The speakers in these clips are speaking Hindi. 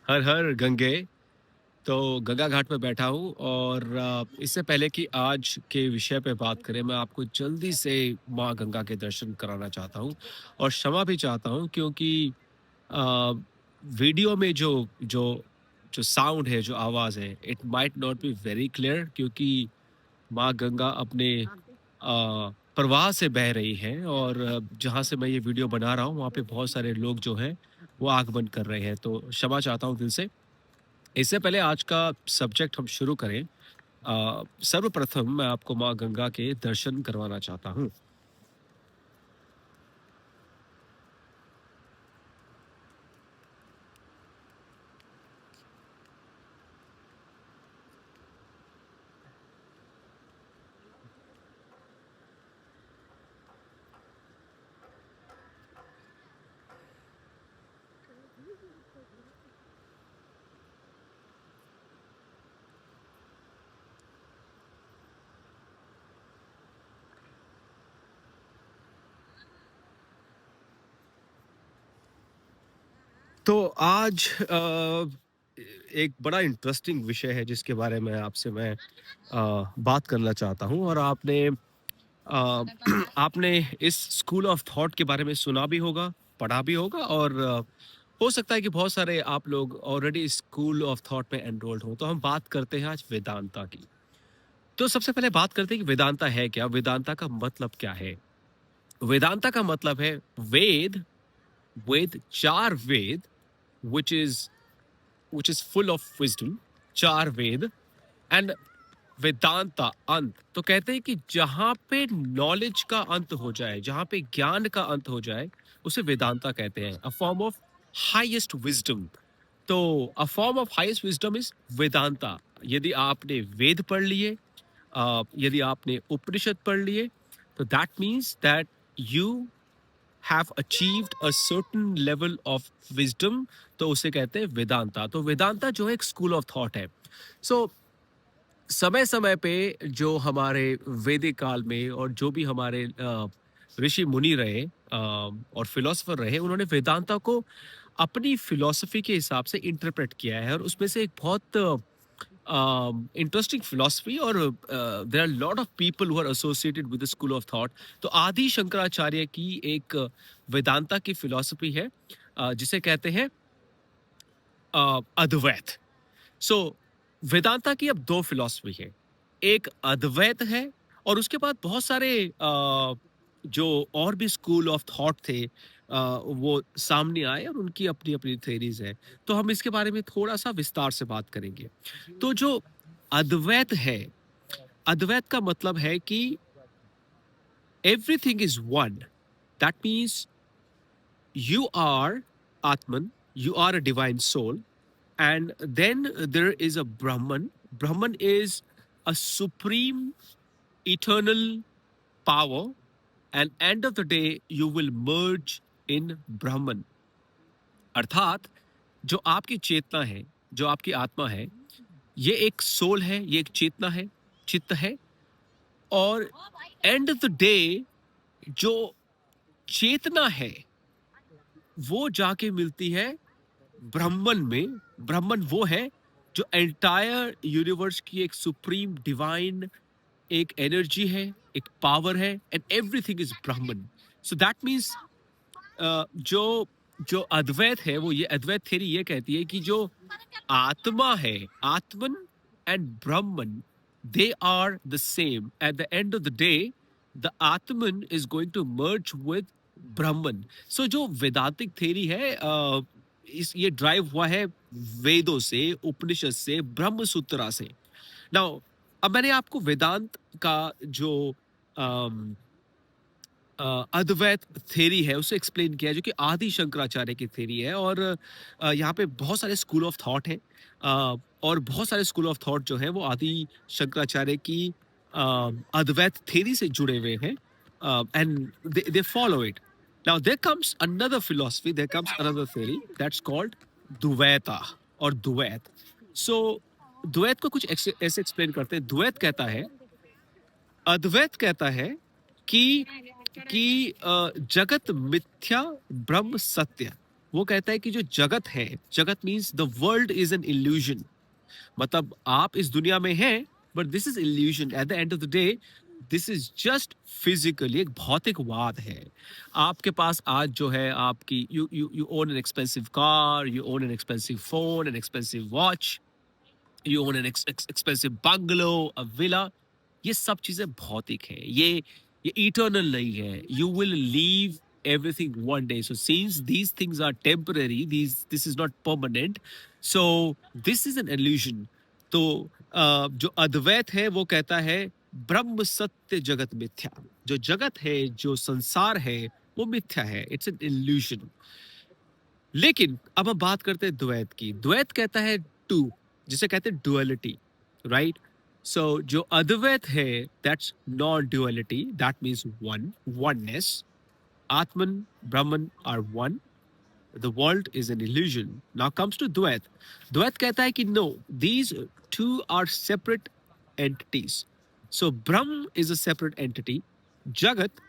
हर हर गंगे। तो गंगा घाट पे बैठा हूँ और इससे पहले कि आज के विषय पे बात करें, मैं आपको जल्दी से माँ गंगा के दर्शन कराना चाहता हूँ और क्षमा भी चाहता हूँ क्योंकि अ, वीडियो में जो जो साउंड है, जो आवाज़ है, it might not be very clear क्योंकि माँ गंगा अपने प्रवाह से बह रही है और जहाँ से मैं ये वीडियो बना रहा हूँ, वहाँ पे बहुत सारे लोग जो हैं, वो आँख बंद कर रहे हैं। तो क्षमा चाहता हूँ दिल से। इससे पहले आज का सब्जेक्ट हम शुरू करें, सर्वप्रथम मैं आपको माँ गंगा के दर्शन करवाना चाहता हूँ। तो आज एक बड़ा इंटरेस्टिंग विषय है जिसके बारे में आपसे मैं बात करना चाहता हूँ और आपने इस स्कूल ऑफ थॉट के बारे में सुना भी होगा, पढ़ा भी होगा और हो सकता है कि बहुत सारे आप लोग ऑलरेडी स्कूल ऑफ थॉट में एनरोल्ड हो। तो हम बात करते हैं आज वेदांता की। तो सबसे पहले बात करते हैं कि वेदांता है क्या? वेदांता का मतलब क्या है? वेदांता का मतलब है Veda, Veda 4 Veda which is full of wisdom, 4 Veda and Vedanta अंत। तो कहते हैं कि जहाँ पे नॉलेज का अंत हो जाए, जहाँ पे ज्ञान का अंत हो जाए, उसे वेदांता कहते हैं। A form of highest wisdom. तो a form of highest wisdom is Vedanta. यदि आपने वेद पढ़ लिए, यदि आपने उपनिषद पढ़ लिए, तो that means that you have achieved a certain level of wisdom. तो उसे कहते हैं वेदांता। तो वेदांता जो है एक स्कूल ऑफ थॉट है। सो समय समय पे जो हमारे वैदिक काल में और जो भी हमारे ऋषि मुनि रहे और फिलोसफर रहे, उन्होंने वेदांता को अपनी फिलॉसफी के हिसाब से इंटरप्रेट किया है और उसमें से एक बहुत इंटरेस्टिंग फिलॉसफी और there are lot of people who are associated with the school of thought. तो आदि शंकराचार्य की एक वेदांता की फिलॉसफी है, जिसे कहते हैं अद्वैत। सो वेदांता की अब दो फिलॉसफी है, एक अद्वैत है और उसके बाद बहुत सारे जो और भी स्कूल ऑफ थॉट थे, वो सामने आए और उनकी अपनी अपनी थेरीज है। तो हम इसके बारे में थोड़ा सा विस्तार से बात करेंगे। तो जो अद्वैत है, अद्वैत का मतलब है कि everything is one. That means you are Atman, you are a divine soul, and then there is a Brahman. Brahman is a supreme eternal power, and end of the day you will merge in Brahman. अर्थात जो आपकी चेतना है, जो आपकी आत्मा है, ये एक सोल है, ये एक चेतना है, चित्त है, और एंड ऑफ द डे जो चेतना है वो जाके मिलती है ब्राह्मण में। ब्राह्मण वो है जो एंटायर यूनिवर्स की एक सुप्रीम डिवाइन एक एनर्जी है, एक पावर है, एंड एवरीथिंग इज ब्राह्मण। सो दैट मीन्स जो जो अद्वैत है, वो ये अद्वैत थ्योरी ये कहती है कि जो आत्मा है, Atman and Brahman, they are the same. At the end of the day the Atman is going to merge with Brahman. So जो वेदांतिक थ्योरी है, इस ये ड्राइव हुआ है वेदों से, उपनिषद से, ब्रह्म सूत्रा से। नाउ अब मैंने आपको वेदांत का जो अम, अद्वैत थ्योरी है उसे एक्सप्लेन किया है, जो कि आदि शंकराचार्य की थ्योरी है। और यहाँ पे बहुत सारे स्कूल ऑफ थॉट हैं, और बहुत सारे स्कूल ऑफ थॉट जो है वो आदि शंकराचार्य की अद्वैत थ्योरी से जुड़े हुए हैं, and they follow it. Now there comes another philosophy, there comes another theory that's called Dvaita और द्वैत। सो द्वैत को कुछ ऐसे एक्सप्लेन करते हैं। द्वैत कहता है, अद्वैत कहता है कि जगत मिथ्या, ब्रह्म सत्य। वो कहता है कि जो जगत है, जगत means the world is an illusion. मतलब आप इस दुनिया में हैं, but this is illusion. Eight the end of the day this is just physically एक भौतिकवाद है। आपके पास आज जो है आपकी you you you own an expensive car, you own an expensive phone, an expensive watch, you own an expensive bungalow, a villa. ये सब चीजें भौतिक है, ये इटर्नल नहीं है। You will leave everything one day. So since these things are temporary, this is not permanent, so this is an illusion. तो जो अद्वैत है वो कहता है ब्रह्म सत्य जगत मिथ्या। जो जगत है, जो संसार है, वो मिथ्या है, इट्स एन इल्यूजन। लेकिन अब हम बात करते हैं द्वैत की। द्वैत कहता है टू, जिसे कहते हैं डुअलिटी, राइट? सो जो अद्वैत है that's non duality, that means oneness. Atman, Brahman are one. The world is an illusion. Now comes to Dvait. Dvait कहता है कि no, these two are separate entities. So Brahm is a separate entity. Jagat,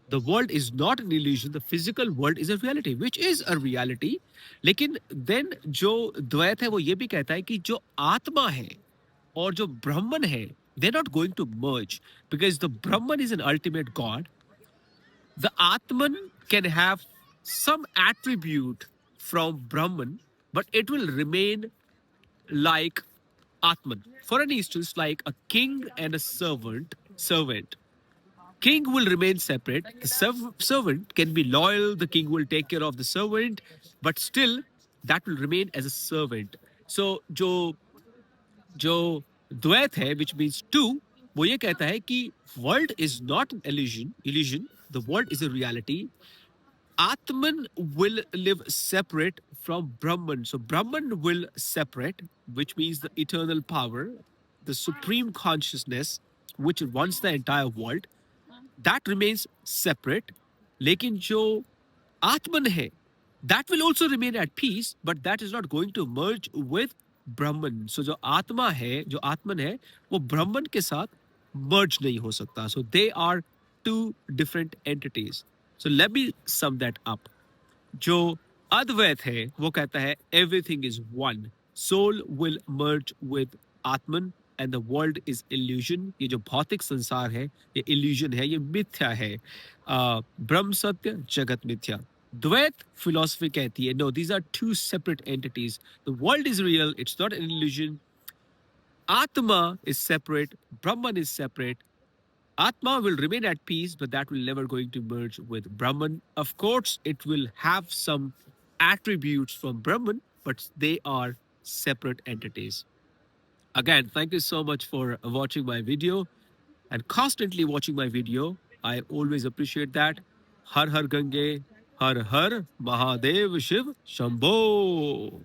the world is not an illusion. The physical world is a reality, which is a reality. लेकिन then जो द्वैत है वो ये भी कहता है कि जो आत्मा है और जो ब्रह्मन है, they're not going to merge because the Brahman is an ultimate God. The Atman can have some attribute from Brahman, but it will remain like Atman. For an instance, like a king and a servant. King will remain separate. The servant can be loyal. The king will take care of the servant, but still that will remain as a servant. So, जो द्वैत है विच मीन्स टू, वो ये कहता है कि world is not illusion, the world is a reality. Atman will live separate from Brahman. So Brahman will separate, which means the eternal power, the supreme consciousness, which runs the entire world, that remains separate. लेकिन जो Atman है, that will also remain at peace, but that is not going to merge with Brahman. So जो आत्मा है, जो आत्मन है, वो ब्रह्मन के साथ merge नहीं हो सकता. So they are two different entities. So let me sum that up. जो अद्वैत है वो कहता है everything is one. Soul will merge with Atman and the world is illusion. ये जो भौतिक संसार है ये illusion है, ये मिथ्या है। ब्रह्म सत्य, जगत मिथ्या। द्वैत philosophy कहती है no, these are two separate entities. The world is real, it's not an illusion. Atma is separate, Brahman is separate. Atma will remain at peace, but that will never going to merge with Brahman. Of course, it will have some attributes from Brahman, but they are separate entities. Again, thank you so much for watching my video and constantly watching my video. I always appreciate that. Har Har Gange, Har Har Mahadev Shiv Shambho.